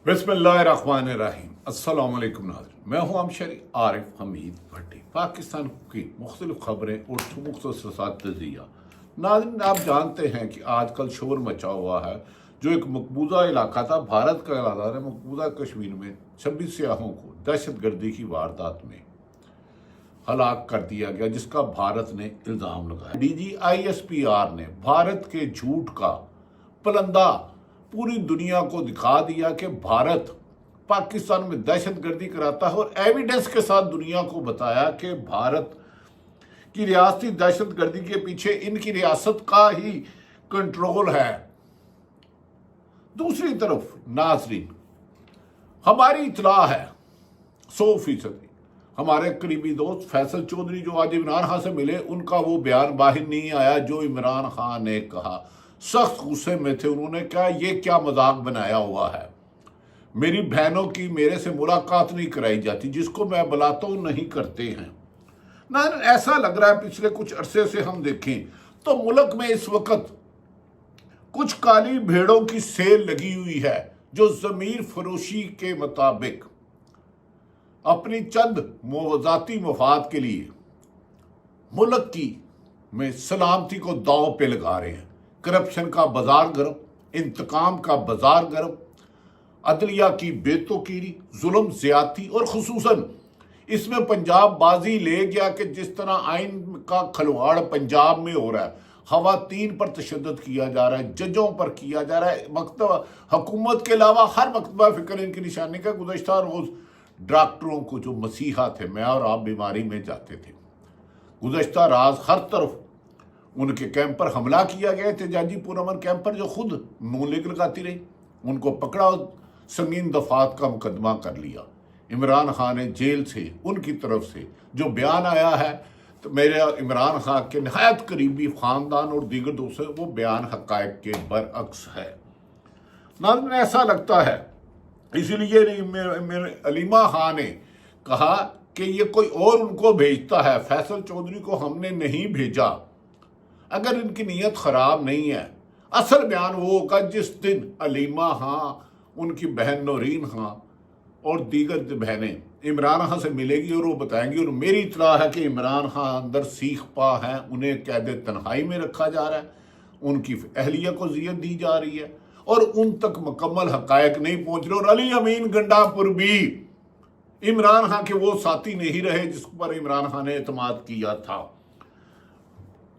बिस्मिल्लाहिर्रहमानिर्रहीम। अस्सलाम वालेकुम नाज़रीन, मैं हूं अमशरी आरिफ हमीद भट्टी। पाकिस्तान की मुख्तलिफ खबरें और मुख्तसर तजिया। नाज़रीन, आप जानते हैं कि आजकल शोर मचा हुआ है। जो एक मकबूजा इलाका था, भारत का इलाका है, मकबूजा कश्मीर में 26 सियाहों को दहशत गर्दी की वारदात में हलाक कर दिया गया, जिसका भारत ने इल्ज़ाम लगाया। DGISPR ने भारत के झूठ का पलंदा पूरी दुनिया को दिखा दिया कि भारत पाकिस्तान में दहशत गर्दी कराता है, और एविडेंस के साथ दुनिया को बताया कि भारत की रियासती दहशत गर्दी के पीछे इनकी रियासत का ही कंट्रोल है। दूसरी तरफ नाजरीन, हमारी इतला है 100%। हमारे करीबी दोस्त फैसल चौधरी जो आज इमरान खान से मिले, उनका वो बयान बाहर नहीं आया जो इमरान खान ने कहा। सख्त गुस्से में थे। उन्होंने कहा ये क्या मजाक बनाया हुआ है, मेरी बहनों की मेरे से मुलाकात नहीं कराई जाती, जिसको मैं बुलाता हूं नहीं करते हैं ना। ऐसा लग रहा है पिछले कुछ अरसे से हम देखें तो मुल्क में इस वक्त कुछ काली भेड़ों की सेल लगी हुई है, जो जमीर फरोशी के मुताबिक अपनी चंद ज़ाती मफाद के लिए मुल्क की में सलामती को दांव पे लगा रहे हैं। करप्शन का बाजार गर्म, इंतकाम का बाजार गर्म, अदलिया की बेतुकीरी, जुल्म ज्यादती, और खुसूसन इसमें पंजाब बाजी ले गया कि जिस तरह आइन का खिलवाड़ पंजाब में हो रहा है, खवातीन पर तशद्दुद किया जा रहा है, जजों पर किया जा रहा है। मकतब हुकूमत के अलावा हर मकतबा फिक्र इनकी निशानी का। गुज़श्ता रोज़ डॉक्टरों को जो मसीहा थे, मैं और आप बीमारी में जाते थे, गुज़श्ता राज हर तरफ उनके कैंप पर हमला किया गया। एहतजाजी पुरअमन कैंप पर जो खुद नून लीग लगाती रही, उनको पकड़ा और संगीन दफात का मुकदमा कर लिया। इमरान खान ने जेल से उनकी तरफ से जो बयान आया है, तो मेरे इमरान खान के नहायत करीबी ख़ानदान और दीगर दोस्तों, वो बयान हक़ाइक़ के बरअक्स है। नाज़रीन, ऐसा लगता है इसीलिए मेरे अलीमा खान ने कहा कि ये कोई और उनको भेजता है, फैसल चौधरी को हमने नहीं भेजा। अगर इनकी नीयत खराब नहीं है, असल बयान वो होगा जिस दिन अलीमा खां, उनकी बहन नौरीन खां और दीगर बहनें इमरान खां से मिलेगी और वो बताएंगी। और मेरी इतला है कि इमरान खां अंदर सीख पा हैं, उन्हें कैद तन्हाई में रखा जा रहा है, उनकी अहलिया को ज़ियत दी जा रही है और उन तक मुकम्मल हक़ाइक़ नहीं पहुंच रहे। और अली अमीन गंडापुर भी इमरान खां के वो साथी नहीं रहे जिस पर इमरान खान ने एतमाद किया था।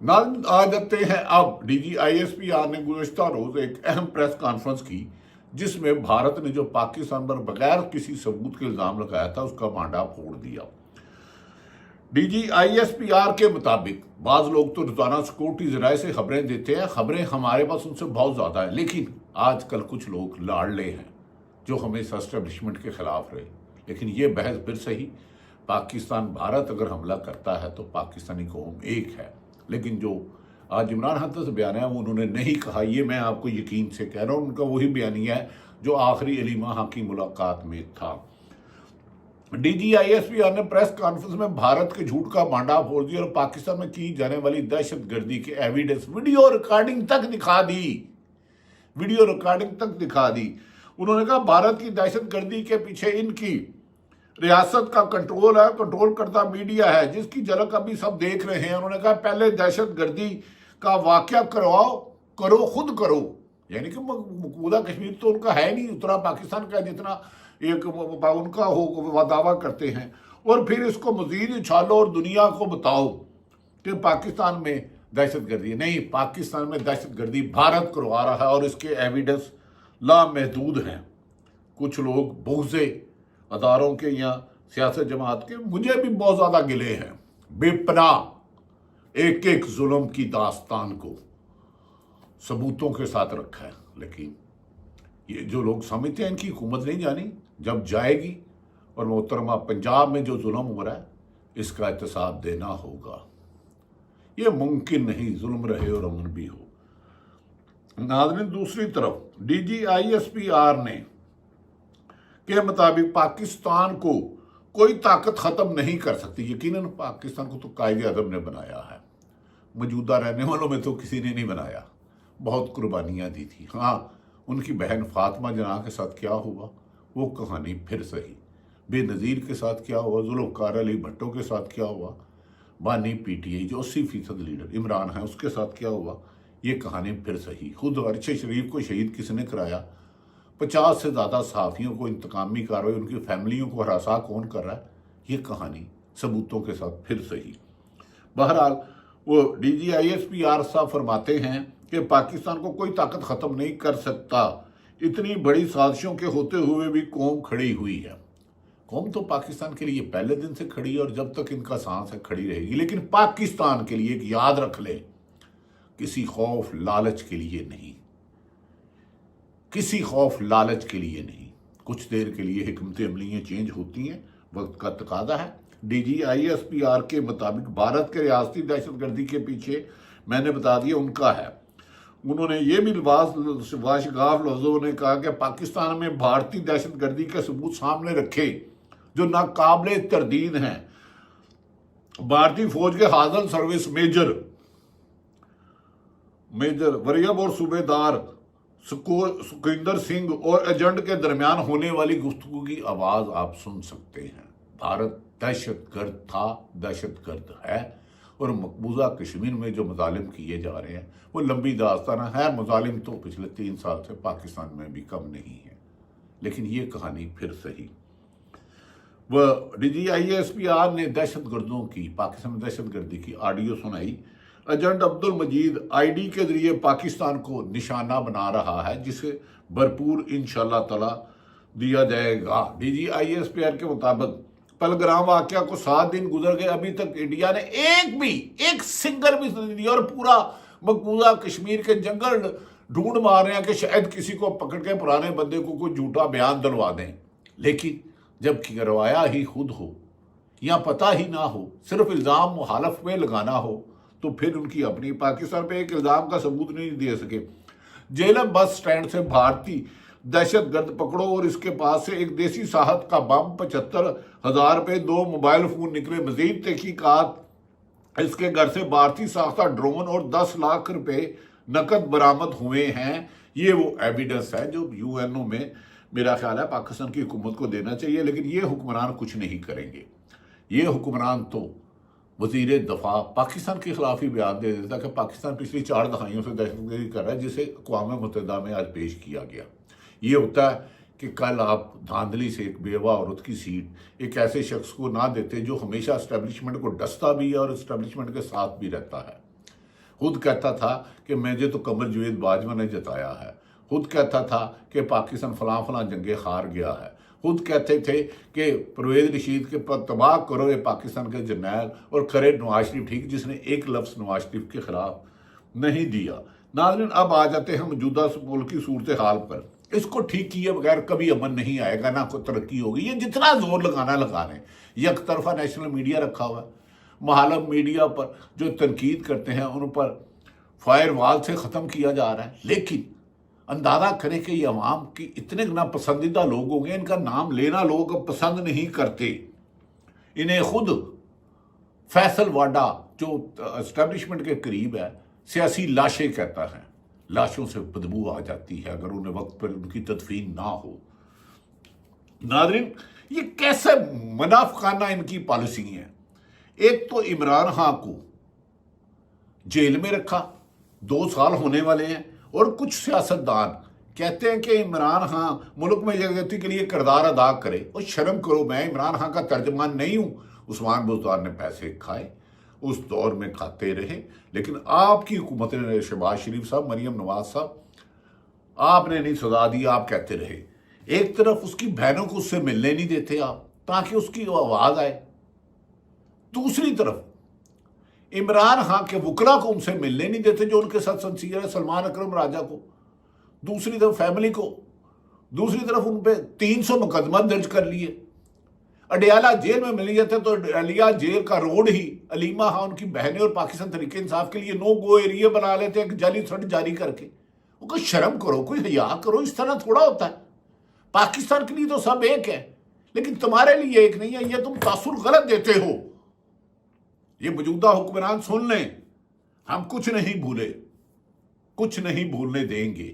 आ जाते हैं अब DGISPR ने गुज़श्ता रोज़ एक अहम प्रेस कॉन्फ्रेंस की, जिसमें भारत ने जो पाकिस्तान पर बगैर किसी सबूत के इल्ज़ाम लगाया था, उसका भांडा फोड़ दिया। DGISPR के मुताबिक बाज़ लोग तो रोज़ाना सिक्योरिटी ज़राए से खबरें देते हैं, खबरें हमारे पास उनसे बहुत ज़्यादा है, लेकिन आजकल कुछ लोग लाड़ले हैं जो हमेशा एस्टेब्लिशमेंट के ख़िलाफ़ रहे। लेकिन ये बहस फिर सही, पाकिस्तान भारत अगर हमला करता है तो पाकिस्तानी कौम एक है। लेकिन जो आज इमरान खान से बयान है, वो उन्होंने नहीं कहा, ये मैं आपको यकीन से कह रहा हूँ। उनका वही बयानिया है जो आखिरी अलीमा खां की मुलाकात में था। DGISPR ने प्रेस कॉन्फ्रेंस में भारत के झूठ का भांडा फोड़ दिया और पाकिस्तान में की जाने वाली दहशत गर्दी के एविडेंस, वीडियो रिकॉर्डिंग तक दिखा दी। वीडियो रिकॉर्डिंग तक दिखा दी। उन्होंने कहा भारत की दहशत गर्दी के पीछे इनकी रियासत का कंट्रोल है, कंट्रोल करता मीडिया है, जिसकी झलक अभी सब देख रहे हैं। उन्होंने कहा पहले दहशत गर्दी का वाकया करवाओ, करो, खुद करो। यानी कि मकबूजा कश्मीर तो उनका है नहीं, उतना पाकिस्तान का जितना एक उनका हो दावा करते हैं, और फिर इसको मजीद उछालो और दुनिया को बताओ कि पाकिस्तान में दहशत गर्दी है। नहीं, पाकिस्तान में दहशत गर्दी भारत करवा रहा है और इसके एविडेंस लामहदूद हैं। कुछ लोग बहुसे अदारों के या सियासत जमात के, मुझे भी बहुत ज़्यादा गिले हैं, बेपनाह एक एक जुल्म की दास्तान को सबूतों के साथ रखा है। लेकिन ये जो लोग समझते हैं इनकी हुकूमत नहीं जानी, जब जाएगी और मोहतरमा पंजाब में जो जुल्म हो रहा है इसका एहतसाब देना होगा। ये मुमकिन नहीं जुल्म रहे और अमन भी हो। नाज़रीन, दूसरी तरफ DGISPR ने के मुताबिक पाकिस्तान को कोई ताकत ख़त्म नहीं कर सकती। यकीनन पाकिस्तान को तो कायदे आज़म ने बनाया है, मौजूदा रहने वालों में तो किसी ने नहीं बनाया, बहुत कुर्बानियाँ दी थी। हाँ, उनकी बहन फातिमा जना के साथ क्या हुआ وہ کہانی پھر سہی۔ بے نظیر کے ساتھ کیا ہوا، ذوالفقار علی بھٹو کے ساتھ کیا ہوا، بانی پی ٹی آئی جو 80% لیڈر عمران ہے اس کے ساتھ کیا ہوا، یہ کہانی پھر سہی۔ خود ارشد شریف کو شہید کس نے کرایا، 50 سے زیادہ صحافیوں کو انتقامی کارروائی، ان کی فیملیوں کو ہراساں کون کر رہا ہے، یہ کہانی ثبوتوں کے ساتھ پھر سہی۔ بہرحال وہ D G I S P R صاحب فرماتے ہیں کہ پاکستان کو کوئی طاقت ختم نہیں کر سکتا، اتنی بڑی سازشوں کے ہوتے ہوئے بھی قوم کھڑی ہوئی ہے۔ قوم تو پاکستان کے لیے پہلے دن سے کھڑی ہے اور جب تک ان کا سانس ہے کھڑی رہے گی، لیکن پاکستان کے لیے ایک یاد رکھ لے، کسی خوف لالچ کے لیے نہیں، کسی خوف لالچ کے لیے نہیں۔ کچھ دیر کے لیے حکمت عملیاں چینج ہوتی ہیں، وقت کا تقاضا ہے۔ D G I S P R کے مطابق بھارت کے ریاستی دہشت گردی کے پیچھے میں نے بتا دیا ان کا ہے۔ انہوں نے یہ بھی واشگاف لفظوں نے کہا کہ پاکستان میں بھارتی دہشت گردی کے ثبوت سامنے رکھے جو ناقابل تردید ہیں۔ بھارتی فوج کے حاضر سروس میجر وریب اور صوبیدار سکھویندر سنگھ اور ایجنٹ کے درمیان ہونے والی گفتگو کی آواز آپ سن سکتے ہیں۔ بھارت دہشت گرد تھا، دہشت گرد ہے، اور مقبوضہ کشمیر میں جو مظالم کیے جا رہے ہیں وہ لمبی داستان ہے۔ مظالم تو پچھلے 3 سال سے پاکستان میں بھی کم نہیں ہے، لیکن یہ کہانی پھر سہی۔ وہ D G I S P R نے دہشت گردوں کی، پاکستان میں دہشت گردی کی آڈیو سنائی۔ Agent Abdul Majeed I D کے ذریعے پاکستان کو نشانہ بنا رہا ہے، جسے بھرپور انشاءاللہ تعالی دیا جائے گا۔ D G I S P R کے مطابق پہلگام واقعہ کو 7 دن گزر گئے، ابھی تک انڈیا نے ایک سنگل بھی نہیں دیا، اور پورا مقبوضہ کشمیر کے جنگل ڈھونڈ مار رہے ہیں کہ شاید کسی کو پکڑ کے پرانے بندے کو کوئی جھوٹا بیان دلوا دیں۔ لیکن جب کروایا ہی خود ہو یا پتہ ہی نہ ہو، صرف الزام مخالف پہ لگانا ہو، تو پھر ان کی اپنی پاکستان پہ ایک الزام کا ثبوت نہیں دے سکے۔ جیلم بس سٹینڈ سے بھارتی دہشت گرد پکڑو اور اس کے پاس سے ایک دیسی ساحت کا بم، 75,000 روپے، 2 موبائل فون نکلے۔ مزید تحقیقات، اس کے گھر سے بھارتی ساختہ ڈرون اور 10 لاکھ روپے نقد برآمد ہوئے ہیں۔ یہ وہ ایویڈنس ہے جو یو این او میں میرا خیال ہے پاکستان کی حکومت کو دینا چاہیے، لیکن یہ حکمران کچھ نہیں کریں گے۔ یہ حکمران تو وزیر دفاع پاکستان کے خلاف ہی بیان دے دیتا کہ پاکستان پچھلی 4 دہائیوں سے دہشت گردی کر رہا ہے، جسے اقوام متحدہ میں آج پیش کیا گیا۔ یہ ہوتا ہے کہ کل آپ دھاندلی سے ایک بیوہ عورت کی سیٹ ایک ایسے شخص کو نہ دیتے جو ہمیشہ اسٹیبلشمنٹ کو ڈستا بھی ہے اور اسٹیبلشمنٹ کے ساتھ بھی رہتا ہے۔ خود کہتا تھا کہ مجھے تو قمر جاوید باجوہ نے جتایا ہے، خود کہتا تھا کہ پاکستان فلاں فلاں جنگیں ہار گیا ہے، خود کہتے تھے کہ پرویز رشید کے تباہ کرو یہ پاکستان کے جرنیل، اور کرے نواز شریف ٹھیک، جس نے ایک لفظ نواز شریف کے خلاف نہیں دیا۔ ناظرین، اب آ جاتے ہیں موجودہ ملک کی صورتحال پر۔ اس کو ٹھیک کیے بغیر کبھی امن نہیں آئے گا، نہ کوئی ترقی ہوگی۔ یہ جتنا زور لگانا لگا لیں، یک طرفہ نیشنل میڈیا رکھا ہوا ہے، محالم میڈیا پر جو تنقید کرتے ہیں ان پر فائر وال سے ختم کیا جا رہا ہے، لیکن اندازہ کریں کہ یہ عوام کی اتنے ناپسندیدہ لوگ ہوں گے، ان کا نام لینا لوگ پسند نہیں کرتے۔ انہیں خود فیصل واڈا جو اسٹیبلشمنٹ کے قریب ہے سیاسی لاشیں کہتا ہے، لاشوں سے بدبو آ جاتی ہے اگر انہیں وقت پر ان کی تدفین نہ ہو۔ ناظرین، یہ کیسے منافقانہ ان کی پالیسی ہیں۔ ایک تو عمران خان کو جیل میں رکھا، 2 سال ہونے والے ہیں، اور کچھ سیاستدان کہتے ہیں کہ عمران خان ملک میں یکجہتی کے لیے کردار ادا کرے۔ اور شرم کرو، میں عمران خان کا ترجمان نہیں ہوں۔ عثمان بزدار نے پیسے کھائے، اس دور میں کھاتے رہے، لیکن آپ کی حکومت نے، شہباز شریف صاحب، مریم نواز صاحب، آپ نے نہیں سزا دی، آپ کہتے رہے۔ ایک طرف اس کی بہنوں کو اس سے ملنے نہیں دیتے آپ تاکہ اس کی آواز آئے، دوسری طرف عمران خان کے وکلا کو ان سے ملنے نہیں دیتے جو ان کے ساتھ سنسیر ہے، سلمان اکرم راجہ کو، دوسری طرف فیملی کو، دوسری طرف ان پہ 300 مقدمہ درج کر لیے۔ اڈیالہ جیل میں ملی جاتے تو اڈیالہ جیل کا روڈ ہی علیمہ خان ان کی بہنیں اور پاکستان تحریک انصاف کے لیے نو گو ایریا بنا لیتے ایک جعلی سرٹ جاری کر کے۔ وہ کوئی شرم کرو، کوئی حیا کرو، اس طرح تھوڑا ہوتا ہے۔ پاکستان کے لیے تو سب ایک ہے، لیکن تمہارے لیے ایک نہیں ہے، یہ تم تاثر غلط دیتے ہو۔ یہ موجودہ حکمران سن لیں، ہم کچھ نہیں بھولے، کچھ نہیں بھولنے دیں گے،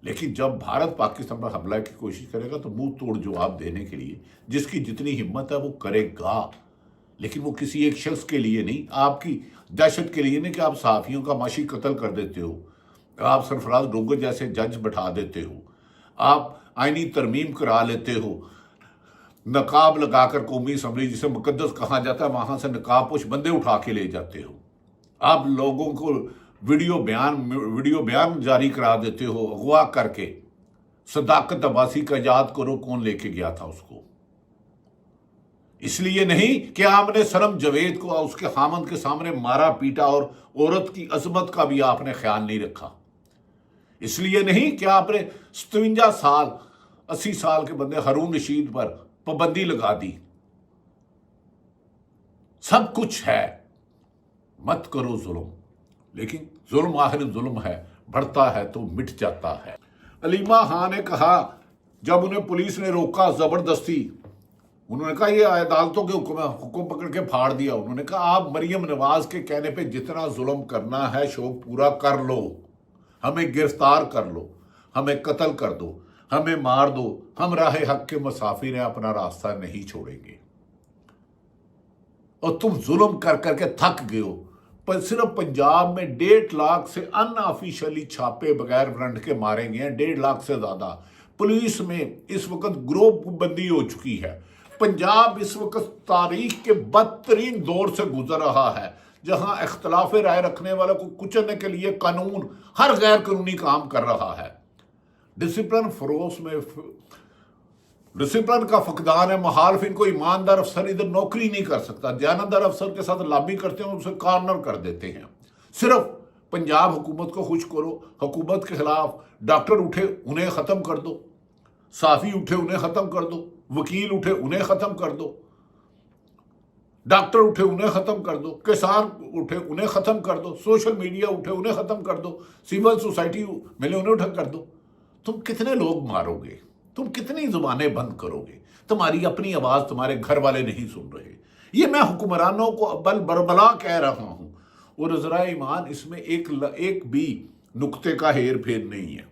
لیکن جب بھارت پاکستان پر حملہ کی کوشش کرے گا تو منہ توڑ جواب دینے کے لیے جس کی جتنی ہمت ہے وہ کرے گا، لیکن وہ کسی ایک شخص کے لیے نہیں، آپ کی دہشت کے لیے نہیں کہ آپ صحافیوں کا معاشی قتل کر دیتے ہو، آپ سرفراز ڈونگر جیسے جج بٹھا دیتے ہو، آپ آئینی ترمیم کرا لیتے ہو، نقاب لگا کر قومی اسمبلی جسے مقدس کہا جاتا ہے وہاں سے نقاب پوش بندے اٹھا کے لے جاتے ہو، آپ لوگوں کو ویڈیو بیان جاری کرا دیتے ہو اغوا کر کے۔ صداقت عباسی کا یاد کرو، کون لے کے گیا تھا اس کو؟ اس لیے نہیں کہ آپ نے سنم جاوید کو اس کے خامند کے سامنے مارا پیٹا اور عورت کی عظمت کا بھی آپ نے خیال نہیں رکھا، اس لیے نہیں کہ آپ نے 57 سال 80 سال کے بندے ہارون رشید پر پابندی لگا دی۔ سب کچھ ہے، مت کرو ظلم، لیکن ظلم آخر ظلم ہے، بڑھتا ہے تو مٹ جاتا ہے۔ علیمہ خان نے کہا جب انہیں پولیس نے روکا زبردستی، انہوں نے کہا یہ عدالتوں کے حکم پکڑ کے پھاڑ دیا، انہوں نے کہا آپ مریم نواز کے کہنے پہ جتنا ظلم کرنا ہے شوق پورا کر لو، ہمیں گرفتار کر لو، ہمیں قتل کر دو، ہمیں مار دو، ہم راہ حق کے مسافر ہیں، اپنا راستہ نہیں چھوڑیں گے۔ اور تم ظلم کر کر کے تھک گئے ہو، پر صرف پنجاب میں 1.5 لاکھ سے ان آفیشلی چھاپے بغیر وارنٹ کے مارے گئے ہیں، 1.5 لاکھ سے زیادہ۔ پولیس میں اس وقت گروپ بندی ہو چکی ہے۔ پنجاب اس وقت تاریخ کے بدترین دور سے گزر رہا ہے، جہاں اختلاف رائے رکھنے والوں کو کچلنے کے لیے قانون ہر غیر قانونی کام کر رہا ہے۔ ڈسپلن کا فقدان ہے، مخالفین کو ایماندار افسر ادھر نوکری نہیں کر سکتا، دیانتدار افسر کے ساتھ لابی کرتے ہیں، اسے کارنر کر دیتے ہیں۔ صرف پنجاب حکومت کو خوش کرو، حکومت کے خلاف ڈاکٹر اٹھے انہیں ختم کر دو، صحافی اٹھے انہیں ختم کر دو، وکیل اٹھے انہیں ختم کر دو، ڈاکٹر اٹھے انہیں ختم کر دو، کسان اٹھے انہیں ختم کر دو، سوشل میڈیا اٹھے انہیں ختم کر دو، سول سوسائٹی ملے انہیں اٹھا کر دو۔ تم کتنے لوگ مارو گے؟ تم کتنی زبانیں بند کرو گے؟ تمہاری اپنی آواز تمہارے گھر والے نہیں سن رہے۔ یہ میں حکمرانوں کو بل بربلا کہہ رہا ہوں، اور ذرائع ایمان اس میں ایک بھی نقطے کا ہیر پھیر نہیں ہے۔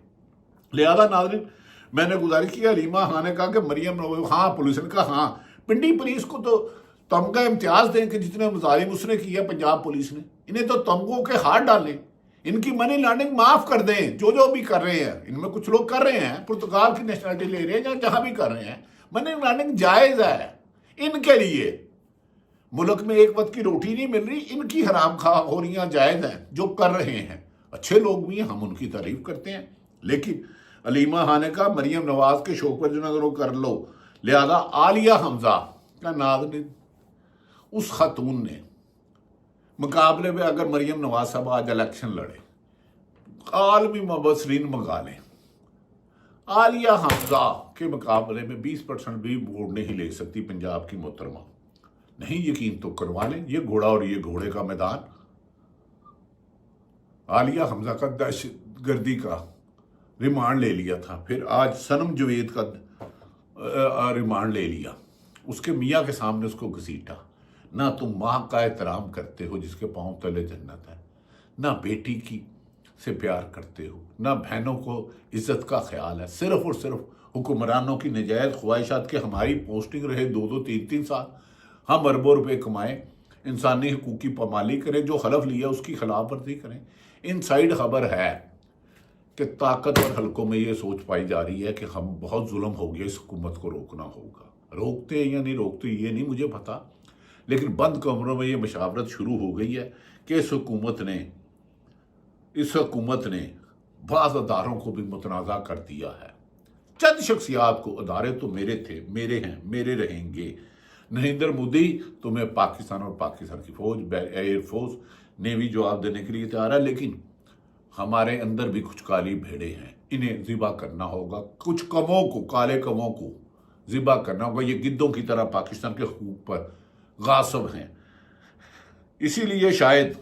لہذا ناظرین، میں نے گزارش کی، علیمہ خان نے کہا کہ مریم ہاں، پولیس نے کہا ہاں، پنڈی پولیس کو تو تمغہ امتیاز دیں کہ جتنے مظالم اس نے کیا پنجاب پولیس نے، انہیں تو تمغوں کے ہاتھ ڈالیں، ان کی منی لانڈرنگ معاف کر دیں، جو بھی کر رہے ہیں۔ ان میں کچھ لوگ کر رہے ہیں، پرتگال کی نیشنلٹی لے رہے ہیں، جہاں بھی کر رہے ہیں، منی لانڈرنگ جائز ہے ان کے لیے۔ ملک میں ایک وقت کی روٹی نہیں مل رہی، ان کی حرام خوریاں جائز ہیں جو کر رہے ہیں۔ اچھے لوگ بھی ہیں، ہم ان کی تعریف کرتے ہیں، لیکن علیمہ خان نے کہا مریم نواز کے شوق پر جو نظر کر لو۔ لہذا عالیہ حمزہ کا ناظرین، اس خاتون نے مقابلے میں اگر مریم نواز صاحب آج الیکشن لڑے، عالمی مبصرین منگا لیں، عالیہ حمزہ کے مقابلے میں 20% بھی ووٹ نہیں لے سکتی پنجاب کی محترمہ۔ نہیں یقین تو کروا لیں، یہ گھوڑا اور یہ گھوڑے کا میدان۔ عالیہ حمزہ کا دہشت گردی کا ریمانڈ لے لیا تھا، پھر آج سنم جاوید کا ریمانڈ لے لیا، اس کے میاں کے سامنے اس کو گھسیٹا۔ نہ تم ماں کا احترام کرتے ہو جس کے پاؤں تلے جنت ہے، نہ بیٹی کی سے پیار کرتے ہو، نہ بہنوں کو عزت کا خیال ہے، صرف اور صرف حکمرانوں کی نجائز خواہشات کے ہماری پوسٹنگ رہے 2-2 3-3 سال، ہم اربوں روپے کمائیں، انسانی حقوق کی پامالی کریں، جو حلف لیا اس کی خلاف ورزی کریں۔ ان سائیڈ خبر ہے کہ طاقتور حلقوں میں یہ سوچ پائی جا رہی ہے کہ ہم بہت ظلم ہو گیا، اس حکومت کو روکنا ہوگا۔ روکتے ہیں یا نہیں روکتے یہ نہیں مجھے پتا، لیکن بند کمروں میں یہ مشاورت شروع ہو گئی ہے کہ اس حکومت نے بعض اداروں کو بھی متنازع کر دیا ہے۔ چند شخصیات کو، ادارے تو میرے تھے، میرے ہیں، میرے رہیں گے۔ نریندر مودی تمہیں پاکستان اور پاکستان کی فوج، ایئر فورس، نیوی جواب دینے کے لیے تیار ہے، لیکن ہمارے اندر بھی کچھ کالی بھیڑے ہیں، انہیں ذبح کرنا ہوگا۔ کچھ کموں کو، کالے کموں کو ذبح کرنا ہوگا۔ یہ گدوں کی طرح پاکستان کے حقوق پر غاصب ہیں۔ اسی لیے شاید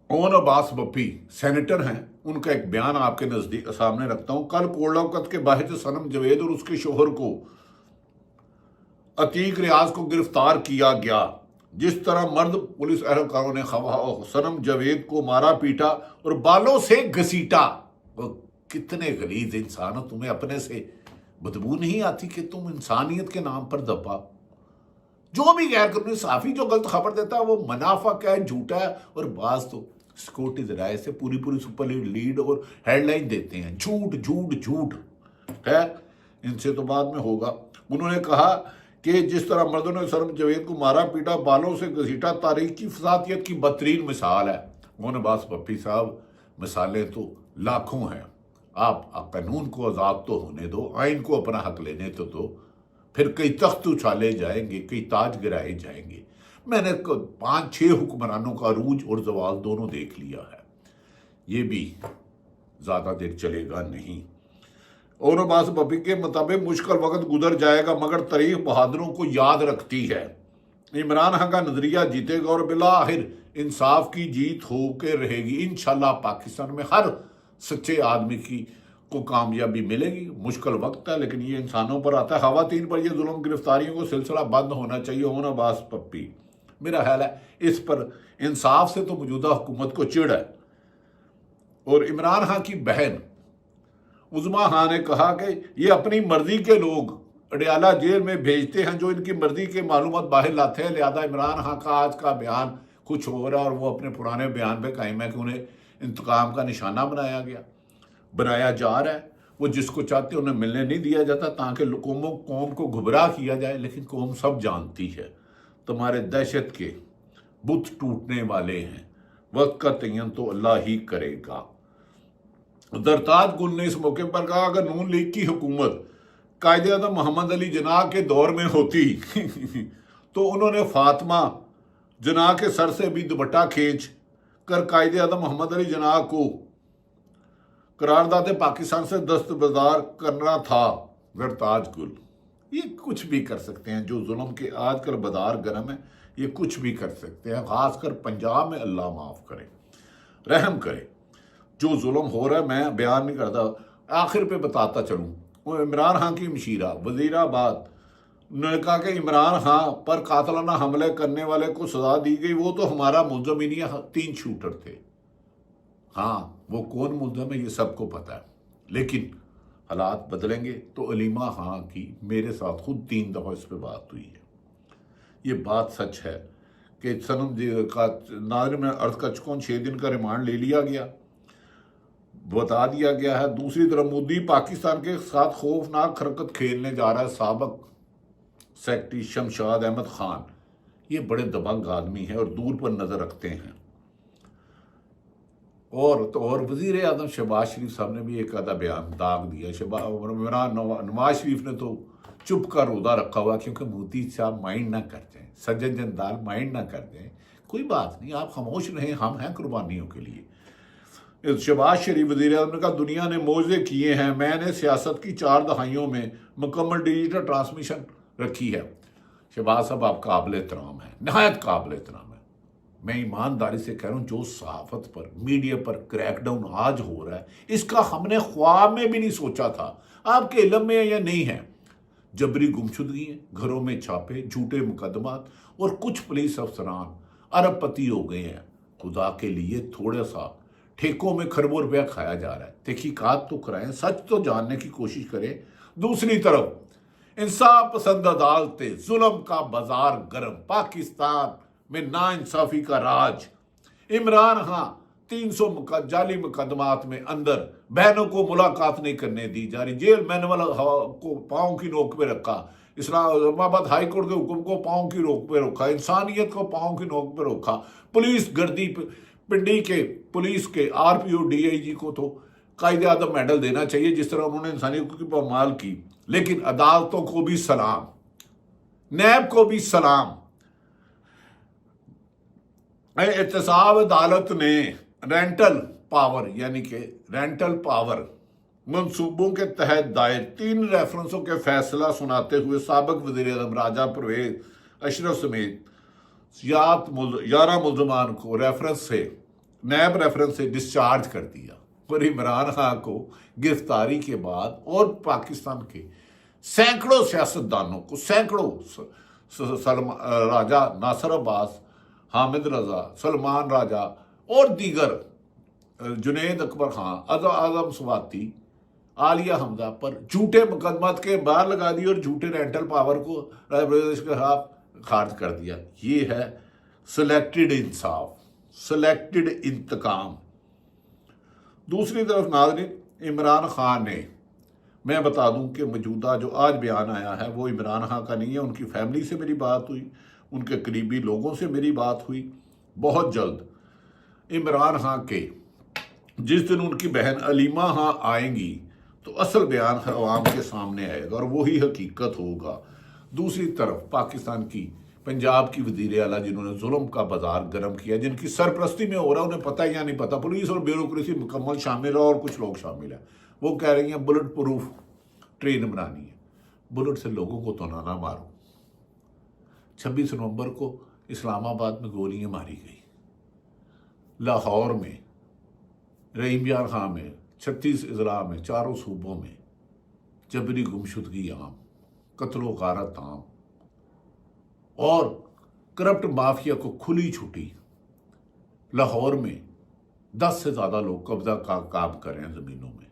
اون عباس بپی سینیٹر ہیں، ان کا ایک بیان آپ کے نزدیک سامنے رکھتا ہوں۔ کل کوڑلوکت کے باحث سنم جاوید اور اس کے شوہر کو، عتیق ریاض کو گرفتار کیا گیا، جس طرح مرد پولیس اہلکاروں نے سنم جاوید کو مارا پیٹا اور بالوں سے گھسیٹا، कितने गलीज इंसान हो, तुम्हें अपने से बदबू नहीं आती कि तुम इंसानियत के नाम पर दबा। जो भी गैर कानूनी सहाफ़ी जो गलत खबर देता है वो मुनाफिक है, झूठा है, और बाज तो सिक्योरिटी राय से पूरी पूरी सुपर लीड और हेडलाइन देते हैं, झूठ झूठ झूठ। खैर, इनसे तो बाद में होगा। उन्होंने कहा कि जिस तरह मर्दों ने सरम जवेद को मारा पीटा, बालों से घसीटा, तारीख की फसादियत की बदतरीन मिसाल है। मोहन अब्बास पप्पी साहब, मिसालें तो लाखों हैं। आप कानून को आज़ाद तो होने दो, आइन को अपना हक लेने तो दो, फिर कई तख्त उछाले जाएंगे, कई ताज गिराए जाएंगे। मैंने 5-6 हुक्मरानों का अरूज और जवाल दोनों देख लिया है, ये भी ज़्यादा देर चलेगा नहीं। और अब्बास पप्पी के मुताबिक मुश्किल वक्त गुजर जाएगा मगर तारीख बहादुरों को याद रखती है। इमरान खान का नजरिया जीतेगा और बिलाखिर इंसाफ की जीत हो के रहेगी। इंशाल्लाह पाकिस्तान में हर सच्चे आदमी को कामयाबी मिलेगी। मुश्किल वक्त है लेकिन ये इंसानों पर आता है। खवातीन पर ये जुल्म गिरफ्तारियों को सिलसिला बंद होना चाहिए। होना अब्बास पप्पी, मेरा ख्याल है इस पर इंसाफ से तो मौजूदा हुकूमत को चिढ़ है। और इमरान खान की बहन उज़मा खान ने कहा कि ये अपनी मर्जी के लोग अडयाला जेल में भेजते हैं जो इनकी मर्जी के मालूमात बाहर लाते हैं। लिहाजा इमरान खान का आज का बयान कुछ हो रहा है और वो अपने पुराने बयान पे कायम है कि उन्हें इंतकाम का निशाना बनाया जा रहा है। वो जिसको चाहते उन्हें मिलने नहीं दिया जाता ताकि कौम को गुमराह किया जाए। लेकिन कौम सब जानती है तुम्हारे दहशत के बुत टूटने वाले हैं, वक्त का तयन तो अल्लाह ही करेगा। दरताज गुल ने इस मौके पर कहा अगर नून लीग की हुकूमत कायदे आज़म मोहम्मद अली जिन्ना के दौर में होती तो उन्होंने फातिमा जिन्ना के सर से भी दुपट्टा खींच कर कायदे आज़म मोहम्मद अली जिन्ना को करारदाद पाकिस्तान से दस्तबरदार करना था। दरताज गुल ये कुछ भी कर सकते हैं। जो जुल्म के आजकल बाजार गर्म है, ये कुछ भी कर सकते हैं। खासकर पंजाब में अल्लाह माफ़ करे, रहम करे। जो जुल्म हो रहा है मैं बयान नहीं करता, आखिर पे बताता चलूँ। वो इमरान खान की मशीरा वज़ीराबाद ने कहा कि इमरान खान पर कातलाना हमले करने वाले को सजा दी गई, वो तो हमारा मुल्ज़म ही नहीं है, 3 शूटर थे। हाँ, वो कौन मुल्ज़म है ये सबको पता है। लेकिन हालात बदलेंगे तो अलीमा खान की मेरे साथ खुद 3 दफ़ा इस पर बात हुई है। ये बात सच है कि सनम जी का नाज़िर में अर्ज कर चुका हूं, 6 दिन का रिमांड ले लिया गया, बता दिया गया है। दूसरी तरफ मोदी पाकिस्तान के साथ खौफनाक हरकत खेलने जा रहा है। साबिक सेक्रेटरी शमशाद अहमद खान ये बड़े दबंग आदमी है और दूर पर नजर रखते हैं। और वजीर आज़म शहबाज शरीफ साहब ने भी एक आधा बयान दाग दिया। नवाज शरीफ ने तो चुप का रोदा रखा हुआ क्योंकि मोदी साहब माइंड ना कर जाए, सज्जन जनदाल माइंड ना कर जाए। कोई बात नहीं, आप खामोश रहें, हम हैं कुर्बानियों के लिए। शहबाज शरीफ वज़ीर आज़म ने कहा दुनिया ने मौजे किए हैं, मैंने सियासत की 4 दहाइयों में मुकम्मल डिजिटल ट्रांसमिशन रखी है। शहबाज साहब आप काबिल एहतराम है, नहायत काबिल एहतराम है। मैं ईमानदारी से कह रहा हूँ जो सहाफ़त पर मीडिया पर क्रैकडाउन आज हो रहा है इसका हमने ख्वाब में भी नहीं सोचा था। आपके इल्म में है या नहीं है? जबरी गुमशुदगी, घरों में छापे, झूठे मुकदमात और कुछ पुलिस अफसरान अरबपति हो गए हैं। खुदा के लिए थोड़ा सा ठेकों में खरबों रुपया खाया जा रहा है। तहकीकात तो कराएं, सच तो जानने की कोशिश करें। दूसरी तरफ इंसाफ पसंद अदालतें, जुल्म का बाजार गर्म, पाकिस्तान में नाइंसाफी का राज। इमरान खान 300 जाली मुकदमात में अंदर, बहनों को मुलाकात नहीं करने दी जा रही, जेल मैनुअल को पांव की नोक पे रखा, इस्लामाबाद हाई कोर्ट के हुक्म को पांव की नोक पे रखा, इंसानियत को पांव की नोक पे रखा, पुलिस गर्दी पिंडी के पुलिस के आरपीओ डीआईजी को तो कायदे आज़म मेडल देना चाहिए जिस तरह उन्होंने इंसानियत की पामाल की। लेकिन अदालतों को भी सलाम, नैब को भी सलाम। एहतसाब अदालत ने रेंटल पावर यानी कि रेंटल पावर मंसूबों के तहत दायर 3 रेफरेंसों के फैसला सुनाते हुए साबिक वज़ीर आज़म राजा परवेज अशरफ समेत 11 मुल्ज़मान को नैब रेफरेंस से डिस्चार्ज कर दिया। पर इमरान खान को गिरफ्तारी के बाद और पाकिस्तान के सैकड़ों सियासतदानों को, राजा नासिर अब्बास, हामिद रजा, सलमान राजा और दीगर जुनैद अकबर खां, आजम स्वाति, आलिया हमजा पर झूठे मुकदमत के बाहर लगा दिए और झूठे रेंटल पावर को प्रदेश के खिलाफ खारिज कर दिया। ये है सिलेक्टेड इंसाफ, सिलेक्टेड इंतकाम। दूसरी तरफ नाज़रीन, इमरान खान ने, मैं बता दूं कि मौजूदा जो आज बयान आया है वो इमरान खान का नहीं है। उनकी फैमिली से मेरी बात हुई, उनके करीबी लोगों से मेरी बात हुई। बहुत जल्द इमरान खान के जिस दिन उनकी बहन अलीमा खां आएंगी तो असल बयान अवाम के सामने आएगा और वही हकीकत होगा। दूसरी तरफ पाकिस्तान की पंजाब की वज़ीर आला जिन्होंने जुल्म का बाजार गर्म किया, जिनकी सरपरस्ती में हो रहा है, उन्हें पता या नहीं पता, पुलिस और ब्यूरोक्रेसी मुकम्मल शामिल है और कुछ लोग शामिल हैं, वो कह रही हैं बुलेट प्रूफ ट्रेन बनानी है। बुलेट से लोगों को तो ना मारो। 26 नवंबर को इस्लामाबाद में गोलियां मारी गई, लाहौर में, रहीम खां में, 36 अजला में, चारों सूबों में जबरी गुमशुदगी आम, कत्लो गारत आम और करप्ट माफिया को खुली छुट्टी। लाहौर में 10 से ज़्यादा लोग कब्जा का काम कर रहे हैं ज़मीनों में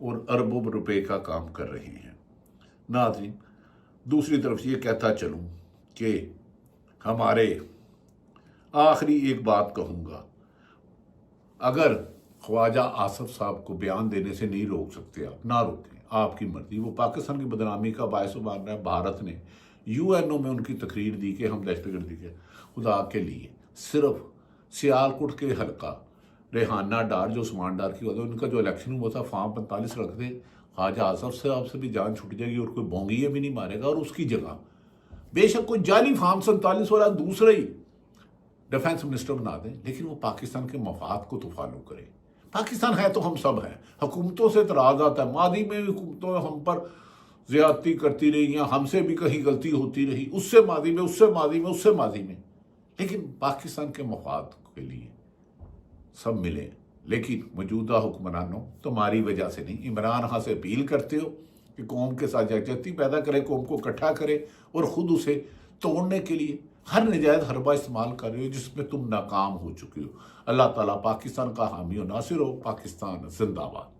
और अरबों रुपए का काम कर रहे हैं। नाज़रीन, दूसरी तरफ ये कहता चलूँ कि हमारे आखिरी एक बात कहूँगा, अगर ख्वाजा आसफ साहब को बयान देने से नहीं रोक सकते आप, ना रोकें, आपकी मर्जी। वो पाकिस्तान की बदनामी का बायस मान रहा है। भारत ने यूएनओ में उनकी तकरीर दी कि हम दहशतगर्दी के खुदा के लिए सिर्फ सियालकोट के हल्का रेहाना डार जो उस्मान डार की वजह, उनका जो इलेक्शन हुआ था फॉर्म 45 रख दे, ख्वाजा आसफ साहब से भी जान छूट जाएगी और कोई बोंगिया भी नहीं मारेगा। और उसकी जगह बेशक कोई जाली फॉर्म 47 वाला दूसरा ही डिफेंस मिनिस्टर बना दें, लेकिन वो पाकिस्तान के मफाद को तो फॉलो करे। पाकिस्तान है तो हम सब हैं। हुकूमतों से इतराज आता है, मादी में भी हुकूमतों हम पर ज्यादती करती रही हैं, हमसे भी कहीं गलती होती रही, उससे मादी में, उससे मादी में, उससे मादी में, लेकिन पाकिस्तान के मफाद के लिए सब मिले। लेकिन मौजूदा हुक्मरानों तुम्हारी वजह से नहीं, इमरान खान से अपील करते हो कि कौम के साथ यकजहती पैदा करे, कौम को इकट्ठा करे और खुद उसे तोड़ने के लिए हर नजायज हरबा इस्तेमाल कर रहे हो जिसमें तुम नाकाम हो चुके हो। अल्लाह ताला पाकिस्तान का हामी और नासिर हो। पाकिस्तान जिंदाबाद।